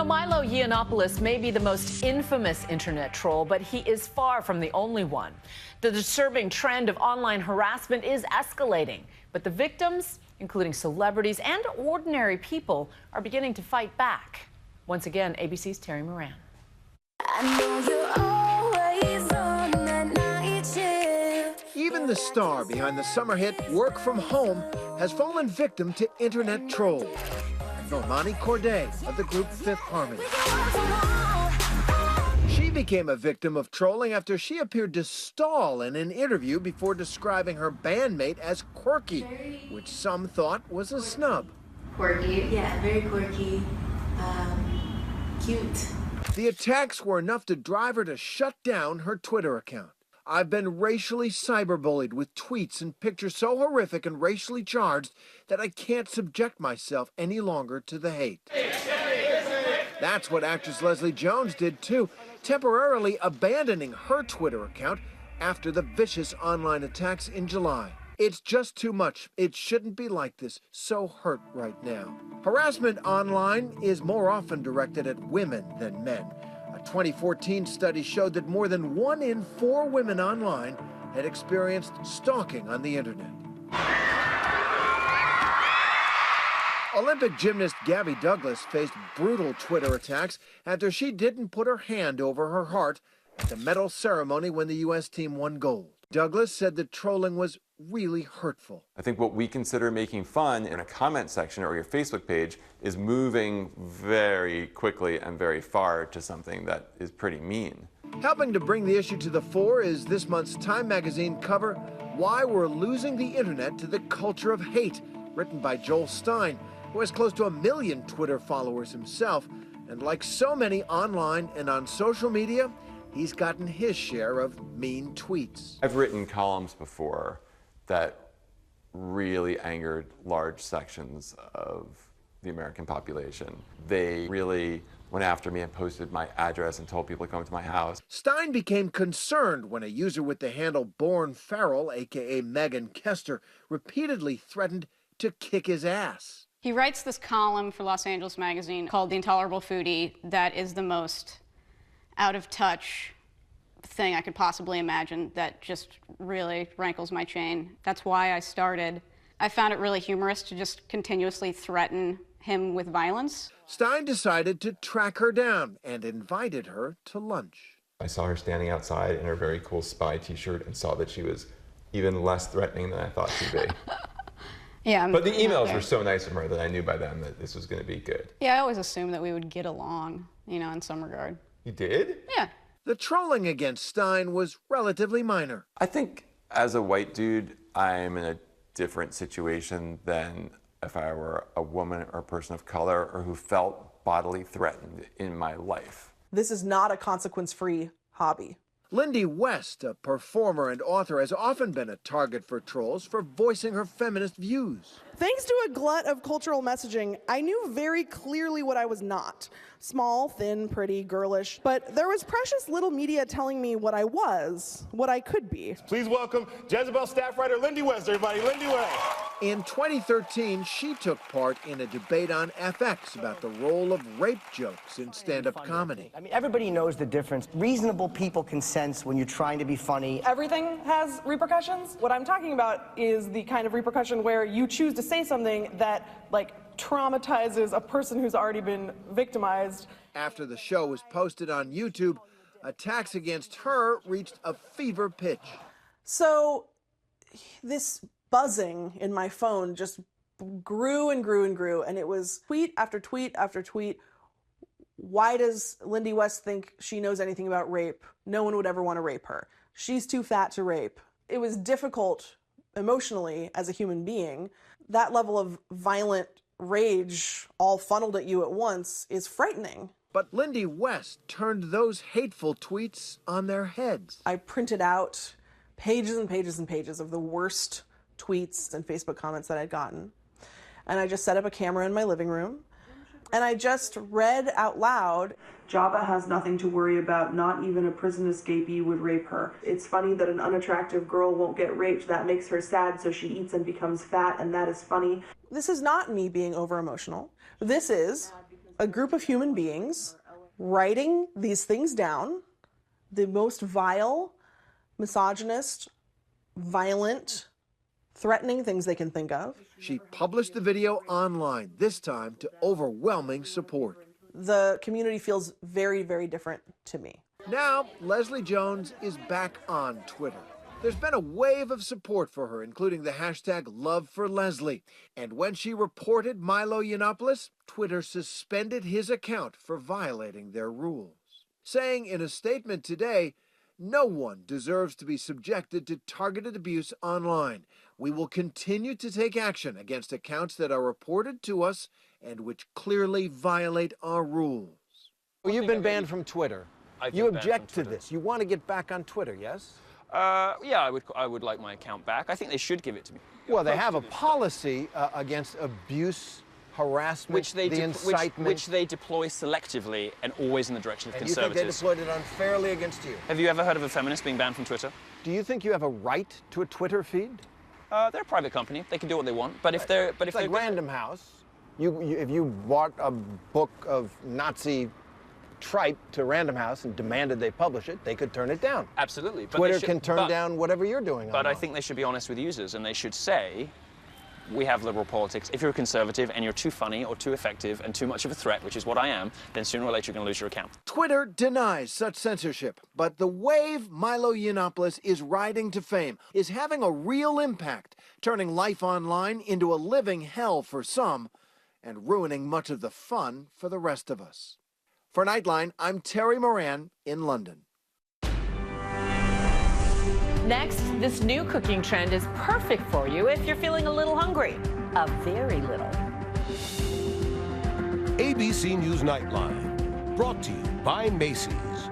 know, Milo Yiannopoulos may be the most infamous internet troll, but he is far from the only one. The disturbing trend of online harassment is escalating, but the victims, including celebrities and ordinary people, are beginning to fight back. Once again, ABC's Terry Moran. I know you're always on that night shift. Even the star behind the summer hit Work From Home has fallen victim to internet trolls. Normani Corday of the group Fifth Harmony. She became a victim of trolling after she appeared to stall in an interview before describing her bandmate as quirky, which some thought was a snub. Quirky? Yeah, very quirky. Cute. The attacks were enough to drive her to shut down her Twitter account. I've been racially cyberbullied with tweets and pictures so horrific and racially charged that I can't subject myself any longer to the hate. That's what actress Leslie Jones did too, temporarily abandoning her Twitter account after the vicious online attacks in July. It's just too much. It shouldn't be like this. So hurt right now. Harassment online is more often directed at women than men. A 2014 study showed that more than 1 in 4 women online had experienced stalking on the internet. Olympic gymnast Gabby Douglas faced brutal Twitter attacks after she didn't put her hand over her heart at the medal ceremony when the U.S. team won gold. Douglas said that trolling was really hurtful. I think what we consider making fun in a comment section or your Facebook page is moving very quickly and very far to something that is pretty mean. Helping to bring the issue to the fore is this month's Time magazine cover, Why We're Losing the Internet to the Culture of Hate, written by Joel Stein, who has close to 1 million Twitter followers himself. And like so many online and on social media, he's gotten his share of mean tweets. I've written columns before that really angered large sections of the American population. They really went after me and posted my address and told people to come to my house. Stein became concerned when a user with the handle Born Feral, aka Megan Kester, repeatedly threatened to kick his ass. He writes this column for Los Angeles magazine called The Intolerable Foodie that is the most out of touch thing I could possibly imagine, that just really rankles my chain. That's why I started. I found it really humorous to just continuously threaten him with violence. Stein decided to track her down and invited her to lunch. I saw her standing outside in her very cool spy t-shirt and saw that she was even less threatening than I thought she'd be. Yeah, but the emails were so nice from her that I knew by then that this was going to be good. Yeah, I always assumed that we would get along, in some regard. You did? Yeah. The trolling against Stein was relatively minor. I think as a white dude, I'm in a different situation than if I were a woman or a person of color or who felt bodily threatened in my life. This is not a consequence-free hobby. Lindy West, a performer and author, has often been a target for trolls for voicing her feminist views. Thanks to a glut of cultural messaging, I knew very clearly what I was not. Small, thin, pretty, girlish. But there was precious little media telling me what I was, what I could be. Please welcome Jezebel staff writer Lindy West, everybody. Lindy West. In 2013, she took part in a debate on FX about the role of rape jokes in stand-up comedy. I mean, everybody knows the difference. Reasonable people can sense when you're trying to be funny. Everything has repercussions. What I'm talking about is the kind of repercussion where you choose to say something that, traumatizes a person who's already been victimized. After the show was posted on YouTube, attacks against her reached a fever pitch. So this buzzing in my phone just grew and grew and grew, and it was tweet after tweet after tweet. Why does Lindy West think she knows anything about rape? No one would ever want to rape her. She's too fat to rape. It was difficult emotionally as a human being. That level of violent rage all funneled at you at once is frightening. But Lindy West turned those hateful tweets on their heads. I printed out pages and pages and pages of the worst tweets and Facebook comments that I'd gotten. And I just set up a camera in my living room. And I just read out loud, Jabba has nothing to worry about, not even a prison escapee would rape her. It's funny that an unattractive girl won't get raped. That makes her sad, so she eats and becomes fat, and that is funny. This is not me being over-emotional. This is a group of human beings writing these things down, the most vile, misogynist, violent, threatening things they can think of. She published the video online, this time to overwhelming support. The community feels very, very different to me. Now, Leslie Jones is back on Twitter. There's been a wave of support for her, including the hashtag #LoveForLeslie. And when she reported Milo Yiannopoulos, Twitter suspended his account for violating their rules, saying in a statement today, "No one deserves to be subjected to targeted abuse online. We will continue to take action against accounts that are reported to us and which clearly violate our rules." Well, you've been banned from Twitter. You object to this. You want to get back on Twitter, yes? Yeah, I would like my account back. I think they should give it to me. Well, they have a policy against abuse, harassment, incitement. Which they deploy selectively and always in the direction of and conservatives. You think they deployed it unfairly against you? Have you ever heard of a feminist being banned from Twitter? Do you think you have a right to a Twitter feed? They're a private company. They can do what they want. But if they're, it's like Random House. If you bought a book of Nazi tripe to Random House and demanded they publish it, they could turn it down. Absolutely. But Twitter can turn down whatever you're doing. But online. I think they should be honest with users, and they should say, we have liberal politics. If you're a conservative and you're too funny or too effective and too much of a threat, which is what I am, then sooner or later you're going to lose your account. Twitter denies such censorship, but the wave Milo Yiannopoulos is riding to fame is having a real impact, turning life online into a living hell for some and ruining much of the fun for the rest of us. For Nightline, I'm Terry Moran in London. Next, this new cooking trend is perfect for you if you're feeling a little hungry. A very little. ABC News Nightline, brought to you by Macy's.